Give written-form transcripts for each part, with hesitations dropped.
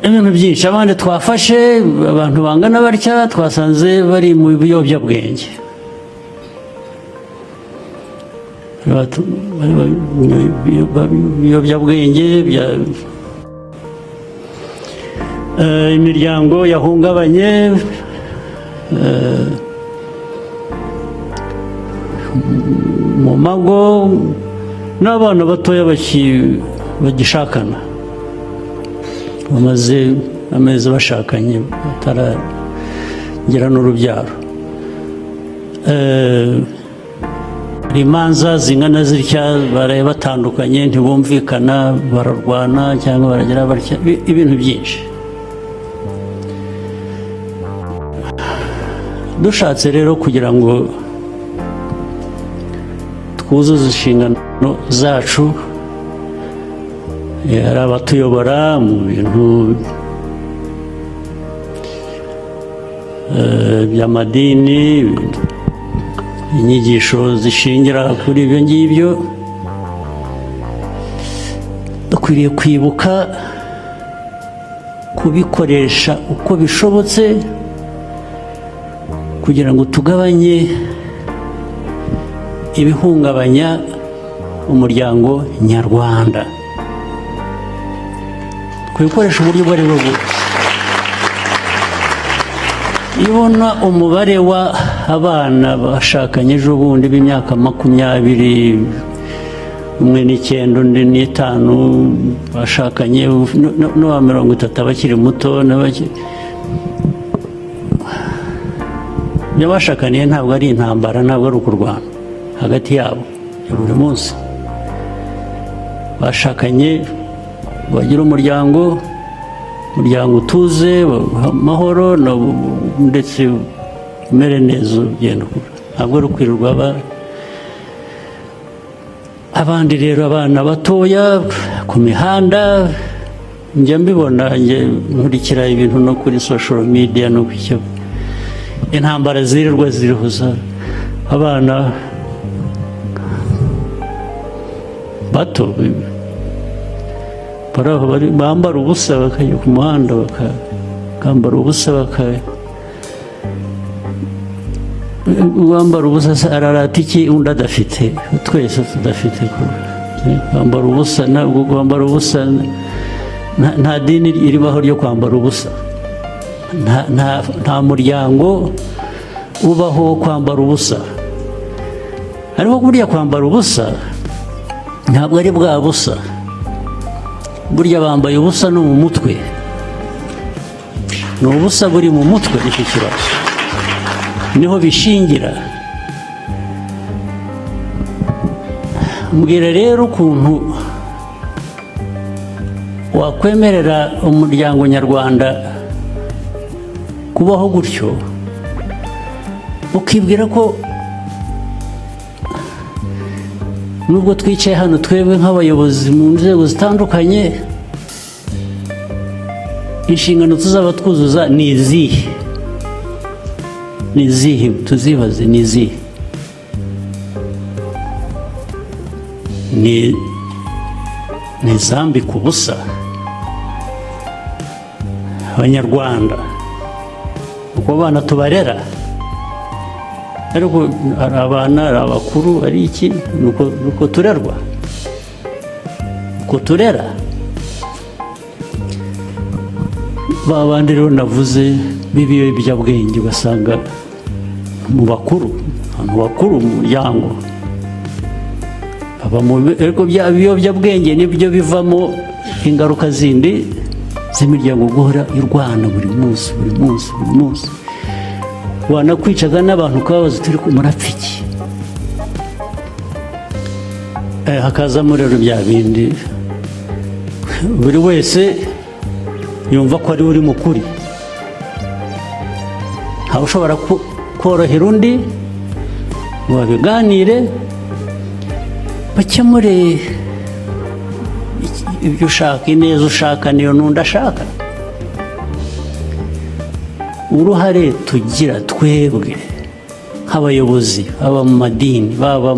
ibintu byinshi abandi twafashe abantu bangana batya twasanze bari mu biyobyabwenge imiryango yahungabanye mu mago n'abana batoya bagishakana bamaze amezi bashakanye bataragira n'urubyaro imanza zingana zitya baraye batandukanye ntibumvikana bararwana cyangwa baragira batya ibintu byinshi dushatse rero kugira ngo twuzuze inshingano zacu hari abatuyobora mu bintu by'amadini inyigisho zishingira kuri ibyo ngibyo dukwiriye kwibuka kubikoresha uko bishobotse kugira ngo tugabanye ibihungabanya umuryango nyarwanda kubikoresha uburyo ubwo ari bwo bwose iyo ubona umubare w'abana bashakanye ejo bundi b'imyaka 20 umwe n'9 undi n'5 bashakanye n'uwa 30 abakiri muto ibyo bashakaniye ntabwo ari intambara ntabwo ari ukurwana hagati yabo ya buri munsi bashakanye bagira umuryango utuze amahoro ndetse umere neza ugenda ukura ntabwo ari ukwirirwa abandi rero abana batoya ku mihanda njya mbibona nkurikira ibintu no kuri social media no ku cyo intambara zirirwa zirihuza abana bato bambara ubusa bakajya ku muhanda bakambara ubusa wambara ubusa ararata iki undi adafite twese tudafite kwambara ubusa ntabwo kwambara ubusa nta dini iribaho ryo kwambara ubusa nta muryango ubaho wo kwambara ubusa ariko burya kwambara ubusa ntabwo ari bwa busa burya bambaye ubusa no mu mutwe ni ubusa buri mu mutwe icyo kibazo niho bishingira mbwira rero ukuntu wakwemerera umuryango nyarwanda kubaho gutyo ukibwira ko nubwo twicaye hano twebwe nk'abayobozi mu nzego zitandukanye inshingano tuzaba twuzuza ni izihe tuzibaze ni izihe ni izambika ubusa abanyarwanda uko abana tubarera ariko ari abana ari abakuru ari iki nuko turerwa uko turera ba bandi rero navuze b'ibiyobyabwenge ugasanga mu bakuru abantu bakuru mu muryango ariko bya biyobyabwenge nibyo bivamo ingaruka zindi z'imiryango guhora irwana buri munsi wanakwicaga n'abantu ukababaza turi kumurapfa iki hakazamo rero bya bindi buri wese yumva ko ari uri mukuri ntawe ushobora korohera undi ngo babiganire bakemure ibyo ushaka ineza ushaka niyo n'undi ashaka uruhare tugira twebwe nk'abayobozi baba mu madini baba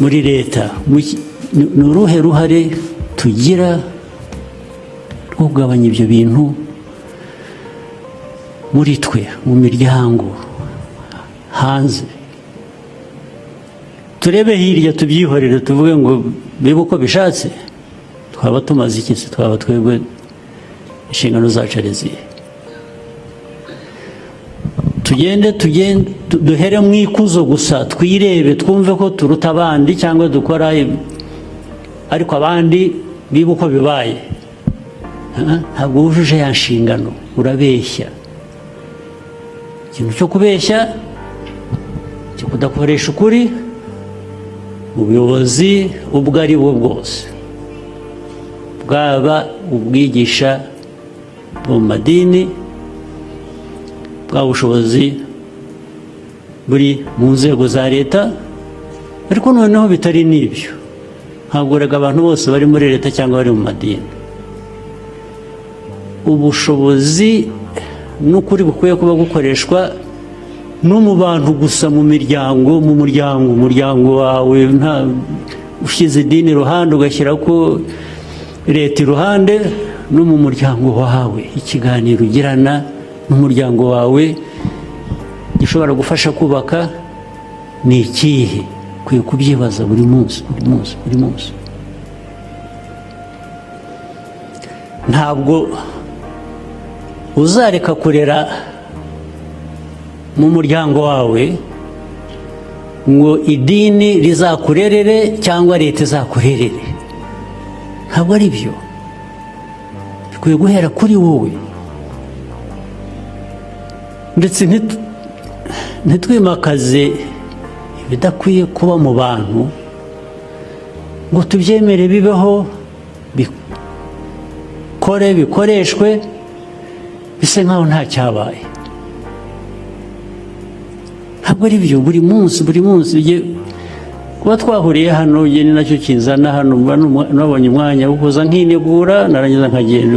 muri leta ni uruhe ruhare tugira kugabanya ibyo bintu muri twe, mu miryango, hanze. Turebe hirya tubyihorere, tuvuge ngo bibe uko bishatse, twaba tumaze iki se? Twaba twebwe inshingano zacu ari izihe? Tugende duhere mu ikuzo gusa, twirebe, twumve ko turuta abandi cyangwa dukora, ariko abandi bibe uko bibaye. Ntabwo wujuje ya nshingano, urabeshya. Ikintu cyo kubeshya, cyo kudakoresha ukuri mu buyobozi ubwo ari bwo bwose, bwaba ubwigisha mu madini, bwa bushobozi buri mu nzego za leta, ariko noneho bitari n'ibyo. Ntabwo rega abantu bose bari muri leta cyangwa bari mu madini. Ubushobozi n'ukuri bukwiye kuba gukoreshwa no mu bantu gusa, mu miryango, mu muryango wawe, nta ushyize idini iruhande ugashyira ko leta iruhande, no mu muryango wawe ikiganiro ugirana n'umuryango wawe gishobora gufasha kubaka ni ikihe? Ukwiye kubyibaza buri munsi. Ntabwo uzareka kurera mu muryango wawe ngo idini rizakurerere cyangwa leta izakurerere. Ntabwo ari byo. Bikwiye guhera kuri wowe, ndetse ntitwimakaze ibidakwiye kuba mu bantu ngo tubyemere bibeho, bikoreshwe, bise nkaho nta cyabaye. Ntabwo ari byo. Buri munsi kuba twahuriye hano, ni nacyo kinzana hano. Nabonye umwanya wo kuza nkinegura, narangiza nkagenda.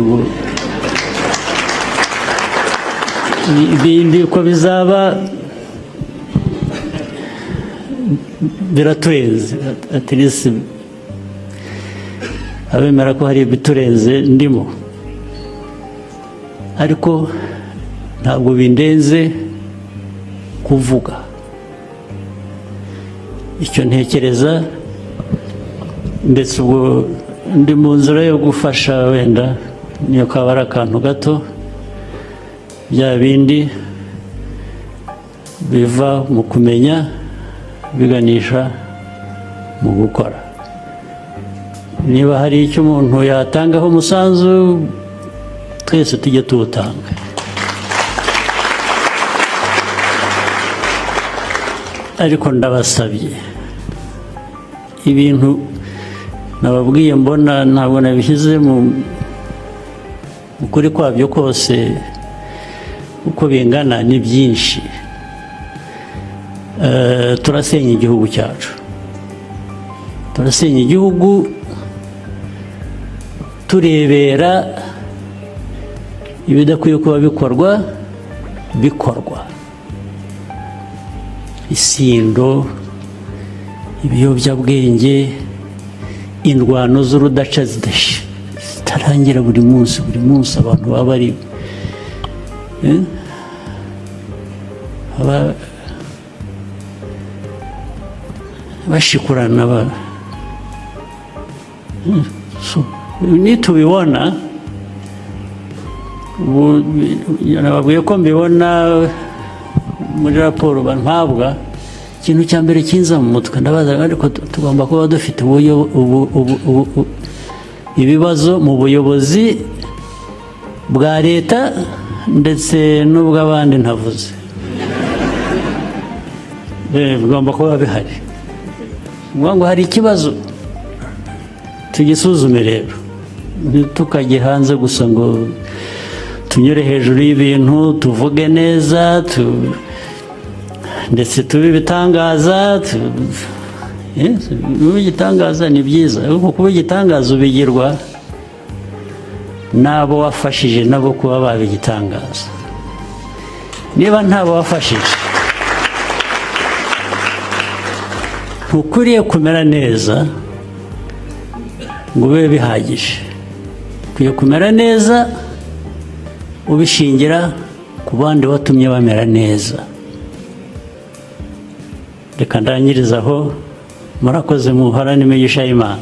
Ibindi uko bizaba biraturenze, atirisi abemera ko hari ibiturenze ndimo, ariko ntabwo bindenze kuvuga icyo ntekereza. Ndetse ubwo ndi mu nzira yo gufasha, wenda niyo kaba ari akantu gato, bya bindi biva mu kumenya biganisha mu gukora. Niba hari icyo umuntu yatangaho umusanzu, twese tujye tuwutanga. Ariko ndabasabye, ibintu nababwiye mbona ntabwo nabishyize mu kuri kwabyo kose, uko bingana ni byinshi. Turasenya igihugu cyacu, turasenya igihugu turebera ibidakwiye kuba bikorwa. Isindo, ibiyobyabwenge, indwano z'urudaca zitarangira buri munsi abantu baba bari bashikurana. Nitubibona, nababwiye ko mbibona muri raporo mpabwa, ikintu cya mbere kinza mu mutwe ndabaza, ariko tugomba kuba dufite ibibazo mu buyobozi bwa leta ndetse n'ubw'abandi ntavuze. Bigomba kuba bihari. Ngo hari ikibazo, tugisuzume rero. Ntitukajye hanze gusa ngo tunyure hejuru y'ibintu, tuvuge neza, ndetse tube ibitangaza. Igitangaza ni byiza, ariko kuba igitangaza ubigirwa n'abo wafashije nabo kuba baba igitangaza. Niba ntabo wafashije, ntukwiriye kumera neza ngo bibe bihagije. ukwiye kumera neza ubishingira ku bandi watumye bamera neza. Reka ndangiriza aho, murakoze, muhorane imigisha y'Imana.